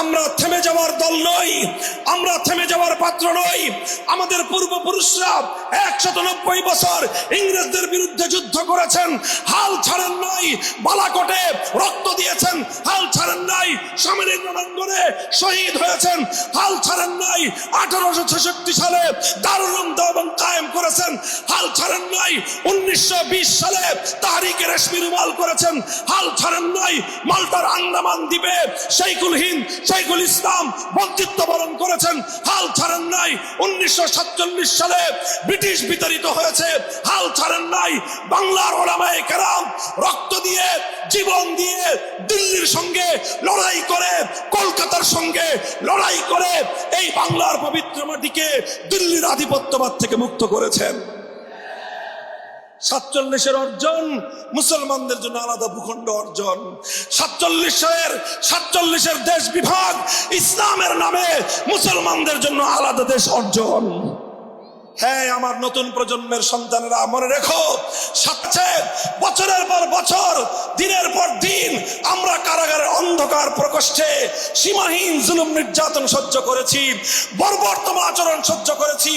আমরা থেমে যাওয়ার দল নই, আমরা থেমে যাওয়ার পাত্র নই। আমাদের পূর্বপুরুষরা 190 বছর ইংরেজদের বিরুদ্ধে যুদ্ধ করেছেন, হাল ছাড়েন নাই। বালাকোটে রক্ত দিয়েছেন, হাল ছাড়েন নাই। সামরিক রণাঙ্গনে শহীদ হয়েছেন, হাল ছাড়েন নাই। 1866 সালে দারুল উলুম দেওবন্দ কায়েম করেছেন, হাল ছাড়েন নাই। 1920 সালে তাহরিকে রেশমি রুমাল করেছেন, হাল ছাড়েন নাই। মাল্টার আন্দামান দ্বীপে শেখুল হিন্দ শেখুল ইসলাম বন্দিত্ব বরণ করেছেন, হাল ছাড়েন নাই। 1947 সালে ব্রিটিশ বিতাড়িত হয়েছে, হাল ছাড়েন নাই। বাংলার উলামায়ে কেরাম রক্ত দিয়ে জীবন দিয়ে দিল্লির সঙ্গে লড়াই করে, কলকাতার সঙ্গে লড়াই করে এই বাংলার পবিত্র মাটিকে দিল্লির আধিপত্যবাদ থেকে মুক্ত করেছেন। 47-এর অর্জন মুসলমানদের জন্য আলাদা ভূখণ্ড অর্জন। 47-এর দেশ বিভাগ ইসলামের নামে মুসলমানদের জন্য আলাদা দেশ অর্জন। হ্যাঁ, আমার নতুন প্রজন্মের সন্তানেরা মনে রেখো, বছরের পর বছর দিনের পর দিন আমরা কারাগারের অন্ধকার প্রকোষ্ঠে সীমাহীন জুলুম নির্যাতন সহ্য করেছি, বর্বরতম আচরণ সহ্য করেছি,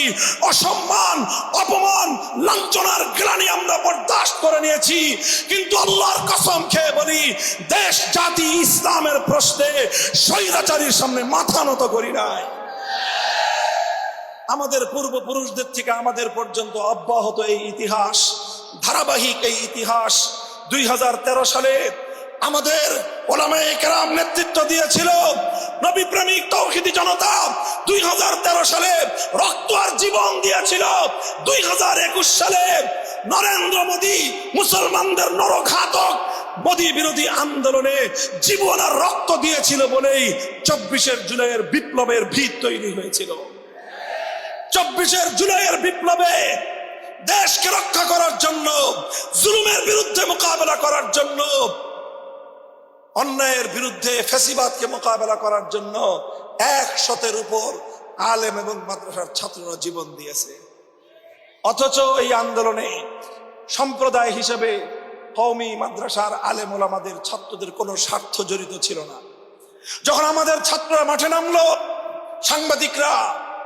অসম্মান অপমান লাঞ্ছনার গ্লানি আমরা বরদাস্ত করে নিয়েছি। কিন্তু আল্লাহর কসম খেয়ে বলি, দেশ জাতি ইসলামের প্রশ্নে স্বৈরাচারীর সামনে মাথা নত করি নাই। আমাদের পূর্বপুরুষদের থেকে আমাদের পর্যন্ত অব্যাহত এই ইতিহাস, ধারাবাহিক এই ইতিহাস। 2013 সালে আমাদের উলামায়ে কেরাম নেতৃত্ব দিয়েছিল নবী প্রেমিক তাওহীদি জনতা। 2013 সালে রক্ত আর জীবন দিয়েছিল। 2021 সালে নরেন্দ্র মোদী মুসলমানদের নরঘাতক মোদী বিরোধী আন্দোলনে জীবন আর রক্ত দিয়েছিল বলেই 24 জুলাইয়ের বিপ্লবের ভিত তৈরি হয়েছিল। 24 জুলাইয়ের বিপ্লবে দেশকে রক্ষা করার জন্য, জুলুমের বিরুদ্ধে মোকাবেলা করার জন্য, অন্যায়ের বিরুদ্ধে ফ্যাসিবাদকে মোকাবেলা করার জন্য 100-এর উপর আলেম এবং মাদ্রাসার ছাত্ররা জীবন দিয়েছে। অথচ এই আন্দোলনে সম্প্রদায় হিসেবে কওমি মাদ্রাসার আলেম ওলামাদের ছাত্রদের কোনো স্বার্থ জড়িত ছিল না। যখন আমাদের ছাত্ররা মাঠে নামলো, সাংবাদিকরা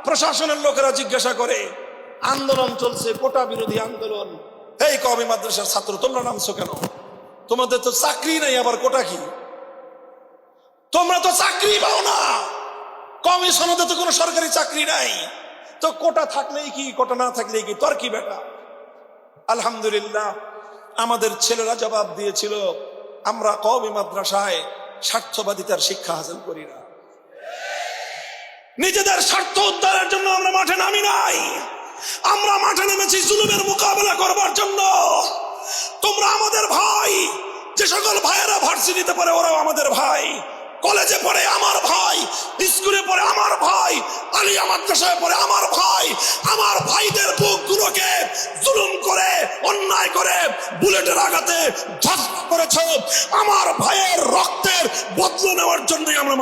প্রশাসনের লোকেরা জিজ্ঞাসা করে, আন্দোলন চলছে, কোটা বিরোধী আন্দোলন, এই কওমি মাদ্রাসার ছাত্র তোমরা নামছো কেন? তোমাদের তো চাকরি নাই, আবার কোটা কি? তোমরা তো চাকরি পাও না, কওমি সনদে তো কোনো সরকারি চাকরি নাই, তো কোটা থাকলেই কি, কোটা না থাকলেই কি, তোর কি বেটা? আলহামদুলিল্লাহ, আমাদের ছেলেরা জবাব দিয়েছিল, আমরা কওমি মাদ্রাসায় স্বার্থবাদিতার শিক্ষা হাসিল করি না, নিজেদের স্বার্থ উদ্ধারের জন্য আমরা মাঠে নামি নাই। আমরা মাঠে নেমেছি জুলুমের মোকাবেলা করবার জন্য। তোমরা আমাদের ভাই, যে সকল ভাইয়েরা ভার্সিটিতে পড়ে ওরাও আমাদের ভাই, কলেজে পড়ে আমার ভাই, স্কুলে পড়ে আমার ভাই, আলিয়া মাদ্রাসায় পড়ে আমার ভাই। আমার ভাইদের বুকগুলোকে জুলুম করে, অন্যায় করে, বুলেটের আঘাতে ঝাঁঝরা করেছ। আমার ভাইয়ের রক্তের বদলা নেওয়ার জন্যই আমরা